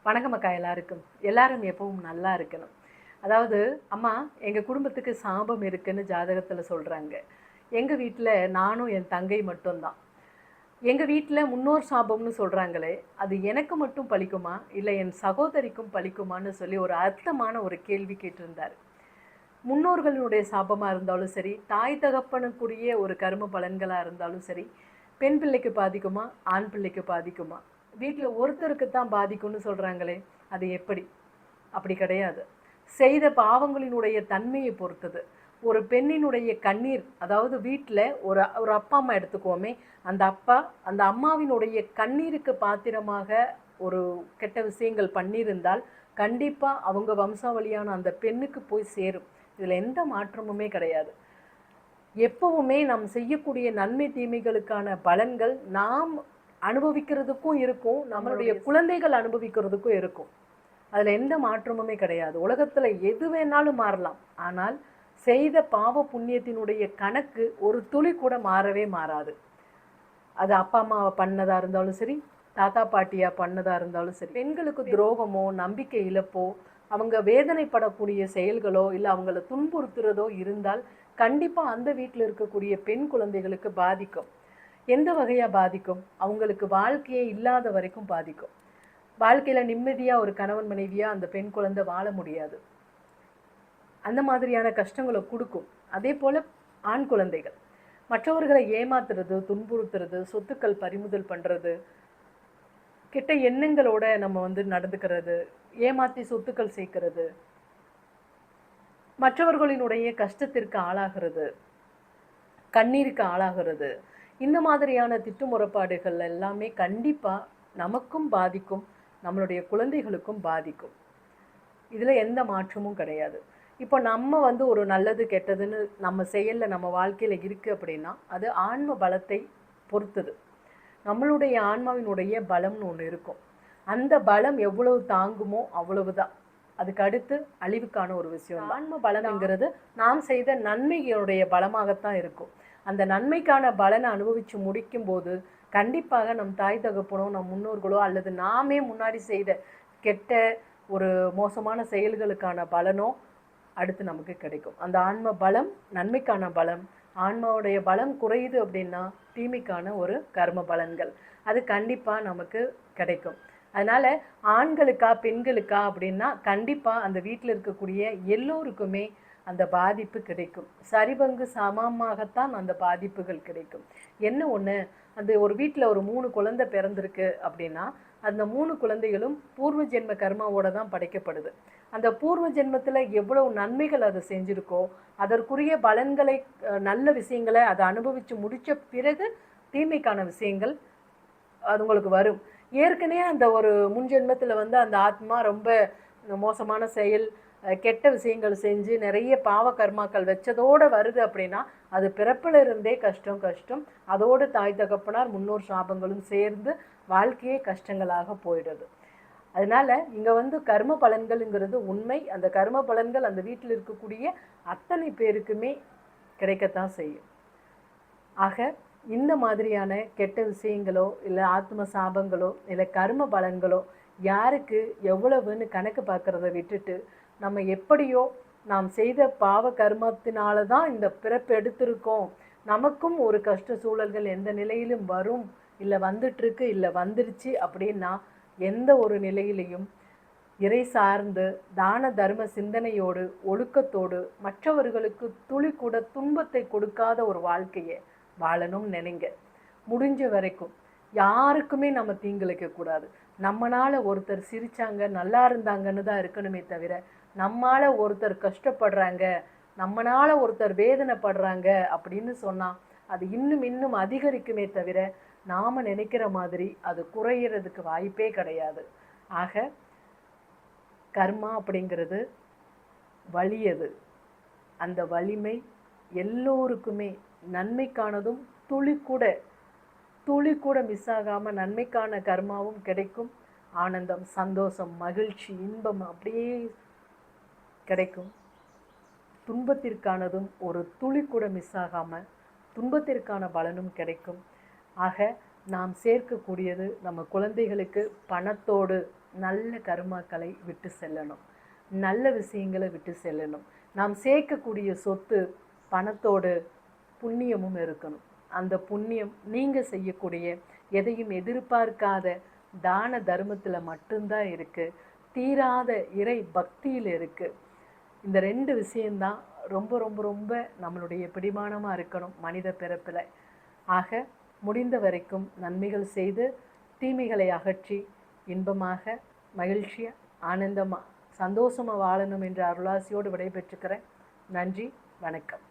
வணக்கம் அக்கா. எல்லாரும் எப்பவும் நல்லா இருக்கணும். அதாவது அம்மா, எங்கள் குடும்பத்துக்கு சாபம் இருக்குன்னு ஜாதகத்தில் சொல்கிறாங்க. எங்கள் வீட்டில் நானும் என் தங்கை மட்டும்தான். எங்கள் வீட்டில் முன்னோர் சாபம்னு சொல்கிறாங்களே, அது எனக்கு மட்டும் பலிக்குமா இல்லை என் சகோதரிக்கும் பலிக்குமான்னு சொல்லி ஒரு அர்த்தமான ஒரு கேள்வி கேட்டிருந்தார். முன்னோர்களுடைய சாபமாக இருந்தாலும் சரி, தாய் தகப்பனுக்குரிய ஒரு கர்ம பலன்களாக இருந்தாலும் சரி, பெண் பிள்ளைக்கு பாதிக்குமா, ஆண் பிள்ளைக்கு பாதிக்குமா? வீட்டில் ஒருத்தருக்கு தான் பாதிக்கும்னு சொல்கிறாங்களே, அது எப்படி? அப்படி கிடையாது. செய்த பாவங்களினுடைய தன்மையை பொறுத்தது. ஒரு பெண்ணினுடைய கண்ணீர், அதாவது வீட்டில் ஒரு ஒரு அப்பா அம்மா எடுத்துக்குவோமே, அந்த அம்மாவினுடைய கண்ணீருக்கு பாத்திரமாக ஒரு கெட்ட விஷயங்கள் பண்ணியிருந்தால் கண்டிப்பாக அவங்க வம்சாவளியான அந்த பெண்ணுக்கு போய் சேரும். இதில் எந்த மாற்றமுமே கிடையாது. எப்பவுமே நாம் செய்யக்கூடிய நன்மை தீமைகளுக்கான பலன்கள் நாம் அனுபவிக்கிறதுக்கும் இருக்கும், நம்மளுடைய குழந்தைகள் அனுபவிக்கிறதுக்கும் இருக்கும். அதில் எந்த மாற்றமுமே கிடையாது. உலகத்தில் எது வேணாலும் மாறலாம், ஆனால் செய்த பாவ புண்ணியத்தினுடைய கணக்கு ஒரு துளி கூட மாறவே மாறாது. அது அப்பா அம்மாவை பண்ணதாக இருந்தாலும் சரி, தாத்தா பாட்டியாக பண்ணதாக இருந்தாலும் சரி, பெண்களுக்கு துரோகமோ நம்பிக்கை இழப்போ அவங்க வேதனைப்படக்கூடிய செயல்களோ இல்லை அவங்கள துன்புறுத்துறதோ இருந்தால் கண்டிப்பாக அந்த வீட்டில் இருக்கக்கூடிய பெண் குழந்தைகளுக்கு பாதிக்கும். எந்த வகையாக பாதிக்கும்? அவங்களுக்கு வாழ்க்கையே இல்லாத வரைக்கும் பாதிக்கும். வாழ்க்கையில் நிம்மதியாக ஒரு கணவன் மனைவியாக அந்த பெண் குழந்தை வாழ முடியாது. அந்த மாதிரியான கஷ்டங்களை கொடுக்கும். அதே போல் ஆண் குழந்தைகள் மற்றவர்களை ஏமாத்துறது, துன்புறுத்துறது, சொத்துக்கள் பறிமுதல் பண்ணுறது, கெட்ட எண்ணங்களோட நம்ம நடந்துக்கிறது, ஏமாற்றி சொத்துக்கள் சேர்க்கிறது, மற்றவர்களினுடைய கஷ்டத்திற்கு ஆளாகிறது, கண்ணீருக்கு ஆளாகிறது, இந்த மாதிரியான திட்டுமுறைப்பாடுகள் எல்லாமே கண்டிப்பாக நமக்கும் பாதிக்கும், நம்மளுடைய குழந்தைகளுக்கும் பாதிக்கும். இதில் எந்த மாற்றமும் கிடையாது. இப்போ நம்ம ஒரு நல்லது கெட்டதுன்னு நம்ம செயலில் நம்ம வாழ்க்கையில் இருக்குது அப்படின்னா அது ஆன்ம பலத்தை பொறுத்தது. நம்மளுடைய ஆன்மாவினுடைய பலம்னு ஒன்று இருக்கும். அந்த பலம் எவ்வளவு தாங்குமோ அவ்வளவுதான். அதுக்கு அடுத்து அழிவுக்கான ஒரு விஷயம். ஆன்ம பலம்ங்கிறது நாம் செய்த நன்மைகளுடைய பலமாகத்தான் இருக்கும். அந்த நன்மைக்கான பலனை அனுபவித்து முடிக்கும்போது கண்டிப்பாக நம் தாய் தகப்பனோ நம் முன்னோர்களோ அல்லது நாமே முன்னாடி செய்த கெட்ட ஒரு மோசமான செயல்களுக்கான பலனோ அடுத்து நமக்கு கிடைக்கும். அந்த ஆன்ம பலம் நன்மைக்கான பலம். ஆன்மாவுடைய பலம் குறையுது அப்படின்னா தீமைக்கான ஒரு கர்ம பலன்கள் அது கண்டிப்பாக நமக்கு கிடைக்கும். அதனால் ஆண்களுக்கா பெண்களுக்கா அப்படின்னா கண்டிப்பாக அந்த வீட்டில் இருக்கக்கூடிய எல்லோருக்குமே அந்த பாதிப்பு கிடைக்கும். சரிபங்கு சமமாகத்தான் அந்த பாதிப்புகள் கிடைக்கும். என்ன ஒன்று, அந்த ஒரு வீட்டில் ஒரு 3 குழந்தை பிறந்திருக்கு அப்படின்னா அந்த 3 குழந்தைகளும் பூர்வ ஜென்ம கர்மாவோட தான் படைக்கப்படுது. அந்த பூர்வ ஜென்மத்தில் எவ்வளவு நன்மைகள் அதை செஞ்சுருக்கோ அதற்குரிய பலன்களை, நல்ல விஷயங்களை அதை அனுபவித்து முடித்த பிறகு தீமைக்கான விஷயங்கள் அது உங்களுக்கு வரும். ஏற்கனவே அந்த ஒரு முன்ஜென்மத்தில் அந்த ஆத்மா ரொம்ப மோசமான செயல், கெட்ட விஷயங்கள் செஞ்சு நிறைய பாவ கர்மாக்கள் வச்சதோடு வருது அப்படின்னா அது பிறப்பிலிருந்தே கஷ்டம். அதோடு தாய் தகப்பனார் முன்னோர் சாபங்களும் சேர்ந்து வாழ்க்கையே கஷ்டங்களாக போயிடுது. அதனால் இங்கே கர்ம பலன்கள்ங்கிறது உண்மை. அந்த கர்ம பலன்கள் அந்த வீட்டில் இருக்கக்கூடிய அத்தனை பேருக்குமே கிடைக்கத்தான் செய்யும். ஆக இந்த மாதிரியான கெட்ட விஷயங்களோ இல்லை ஆத்ம சாபங்களோ இல்லை கர்ம பலன்களோ யாருக்கு எவ்வளவுன்னு கணக்கு பார்க்குறத விட்டுட்டு நம்ம எப்படியோ நாம் செய்த பாவ கர்மத்தினால தான் இந்த பிறப்பு எடுத்திருக்கோம், நமக்கும் ஒரு கஷ்ட சூழல்கள் எந்த நிலையிலும் வரும், இல்லை வந்துட்டுருக்கு, இல்லை வந்துருச்சு அப்படின்னா எந்த ஒரு நிலையிலையும் இறை சார்ந்து தான தர்ம சிந்தனையோடு ஒழுக்கத்தோடு மற்றவர்களுக்கு துளி கூட துன்பத்தை கொடுக்காத ஒரு வாழ்க்கையை வாழணும் நினைங்க. முடிஞ்ச வரைக்கும் யாருக்குமே நம்ம தீங்கிழைக்கக்கூடாது. நம்மளால் ஒருத்தர் சிரித்தாங்க நல்லா இருந்தாங்கன்னு தான் இருக்கணுமே தவிர நம்மளால் ஒருத்தர் கஷ்டப்படுறாங்க, நம்மளால் ஒருத்தர் வேதனைப்படுறாங்க அப்படின்னு சொன்னால் அது இன்னும் அதிகரிக்குமே தவிர நாம் நினைக்கிற மாதிரி அது குறையிறதுக்கு வாய்ப்பே கிடையாது. ஆக கர்மா அப்படிங்கிறது வலியது. அந்த வலிமை எல்லோருக்குமே நன்மைக்கானதும் துளி கூட மிஸ் ஆகாமல் நன்மைக்கான கர்மாவும் கிடைக்கும். ஆனந்தம், சந்தோஷம், மகிழ்ச்சி, இன்பம் அப்படியே கிடைக்கும். துன்பத்திற்கானதும் ஒரு துளி கூட மிஸ் ஆகாமல் துன்பத்திற்கான பலனும் கிடைக்கும். ஆக நாம் சேர்க்கக்கூடியது நம்ம குழந்தைகளுக்கு பணத்தோடு நல்ல கர்மாக்களை விட்டு செல்லணும், நல்ல விஷயங்களை விட்டு செல்லணும். நாம் சேர்க்கக்கூடிய சொத்து பணத்தோடு புண்ணியமும் இருக்கணும். அந்த புண்ணியம் நீங்கள் செய்யக்கூடிய எதையும் எதிர்பார்க்காத தான தர்மத்தில் மட்டும்தான் இருக்குது, தீராத இறை பக்தியில் இருக்குது. இந்த 2 விஷயந்தான் ரொம்ப ரொம்ப ரொம்ப நம்மளுடைய பிடிமானமாக இருக்கணும் மனித பிறப்பில். ஆக முடிந்த வரைக்கும் நன்மைகள் செய்து தீமைகளை அகற்றி இன்பமாக மகிழ்ச்சியாக ஆனந்தமாக சந்தோஷமாக வாழணும் என்ற அருளாசியோடு விடைபெற்றுக்கிறேன். நன்றி, வணக்கம்.